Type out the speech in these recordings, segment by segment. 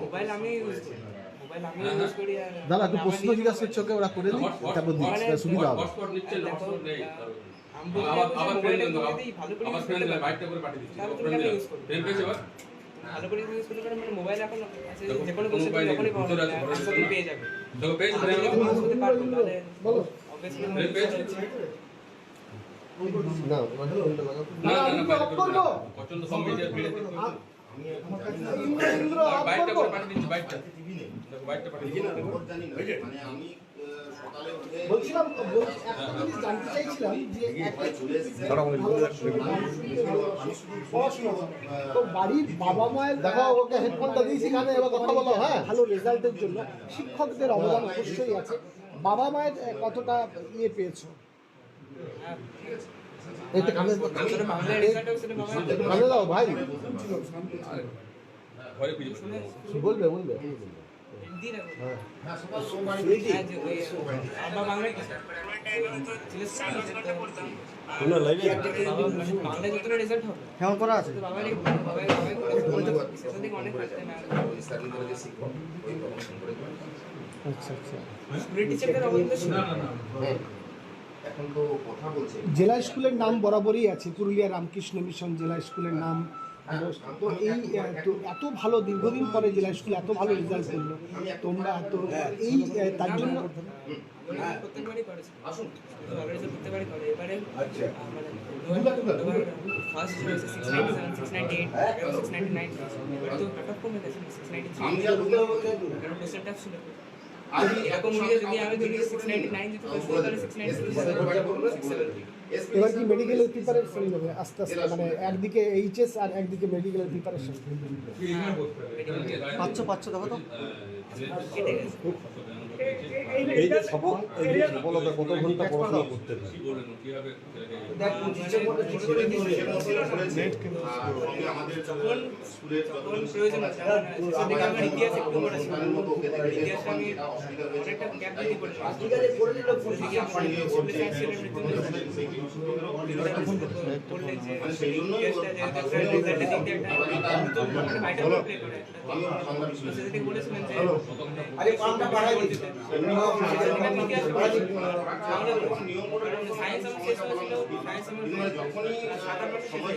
Mobile আমি use করি আর দাদা একটু প্রশ্ন জিজ্ঞাসা করছে ওকে, ওরা করে দিই তারপর দিচ্ছি, সুবিধা হবে। ভালো করে ইউজ করতে পারে, মানে মোবাইল এখন যে কোনো কোশ্চেন যখনই আনসার পেয়ে যাবে। ইউজ করতে পারবো তাহলে অবভিয়াসলি না প্রচন্ড সম্মিলিত ভিড়ে বলছিলাম একটা জিনিস জানতে চাইছিলাম যে তো বাড়ির বাবা মায়ের দেখো ওকে হেডফোনটা দিয়েছি কানে, এবার কথা বলো। হ্যাঁ, ভালো রেজাল্টের জন্য শিক্ষকদের অবদান অবশ্যই আছে। বাবা মায়ের কতটা ইয়ে পেয়েছো? এইটা কানে দাও ভাই, বলবে বলবে কেমন করা আছে? আচ্ছা আচ্ছা, জেলা স্কুলের নাম বরাবরই আছে, পুরুলিয়া রামকৃষ্ণ মিশন জেলা স্কুলের নাম। তো এই এত ভালো দীর্ঘদিন পরে জেলা স্কুল এত ভালো রেজাল্ট করলো, তোমরা তো এই তার জন্য প্রত্যেকবারই করেছে, ভালো রেজাল্ট প্রত্যেকবারই করে। এবারে ফার্স্ট 697, 698, 699, এবারে তো কাট অফ কমে গেছে 693, কারণ কোশ্চেন টাফ ছিল। এরকম হলে যদি আমি ধরি 699 দিতে পারি তাহলে 693। এবার কি মেডিকেলের প্রিপারেশন নেবে আস্তে আস্তে, মানে একদিকে এইচএস আর একদিকে মেডিকেলের প্রিপারেশন পাচ্ছ দেখো তো। এই যে সফলতা কত ঘন্টা পড়াশোনা করতে হবে? প্রয়োজন আছে, আমার ইতিহাস একটু পড়েছি, ইতিহাসে আমি অনেকটা গ্যাপ দিয়ে পড়েছি। বললেন যে ইতিহাসটা রেজাল্টের দিক দিয়ে একটা ভাইটাল রোল প্লে করে, সেদিকে বলেছিলেন যে সায়েন্স আমার শেষ হয়েছিল, সায়েন্স আমার 7-8 বছর সময়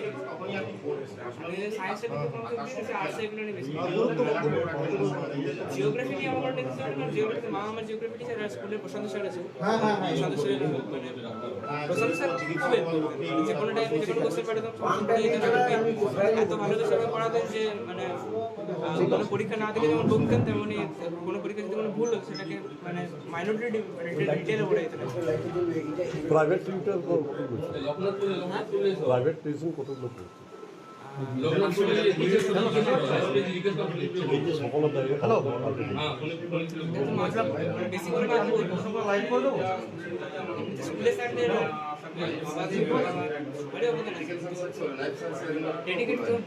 সায়েন্সের আর্টস এগুলো নিয়ে বেশি। জিওগ্রাফি নিয়ে আমার টেনশন হয় না, জিওগ্রাফি মা আমার জিওগ্রাফি টিচার আর স্কুলের প্রশান্ত স্যার আছে, প্রশান্ত স্যার মানে প্রশান্ত স্যার যে কোনো টাইমে যে কোনো কোশ্চেন পাঠাতাম এত ভালোবেসে পড়াতেন যে মানে কোনো পরীক্ষা না দিলে যেমন বলতেন, তেমনি কোনো পরীক্ষা যদি কোনো ভুল হতো সেটাকে মানে মাইনরিটি ডিটেলে পড়ে যেত। প্রাইভেট টিউটর প্রাইভেট টিউশন কত লোক সফলতা? হ্যালো, বেশি করে বাদ বলবো লাইভ করে দেবো স্কুলে স্যারদের ডেডিকেট করুন।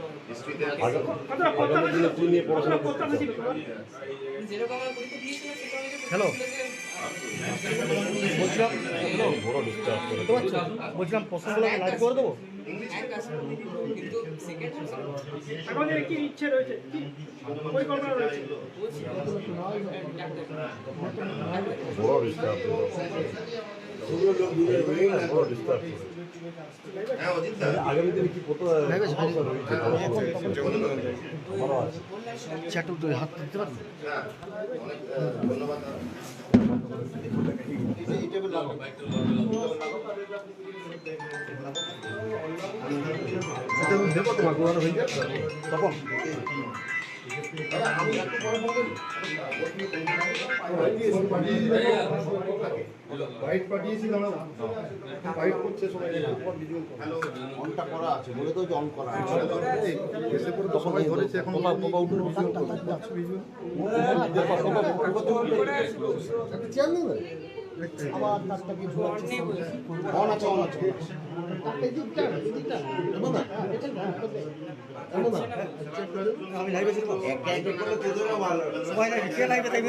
যেরকম আমার পরীক্ষা দিয়েছিলাম সেটা হ্যালো, বলছিলাম পছন্দগুলো লাইভ করে দেবো। কিন্তু সেকেন্ড এখন কি ইচ্ছে রয়েছে, কি পরিকল্পনা রয়েছে? আগামী দিনে কি কত চ্যাটু হাত দিতে পারবেন? দেবো তোমার ঘোরানো হয়ে যাবে তখন। বাইট পাঠিয়েছি, দাঁড়াও বাইট করছে সবাই, অনটা করা আছে বলে তো অন করা আছে, এসে করে তো সবাই ধরেছে। এখন চেয়ার নেই আবার তারটা কি অন আছে, অন আছে আমি লাইভে সবাই লাইভে তাই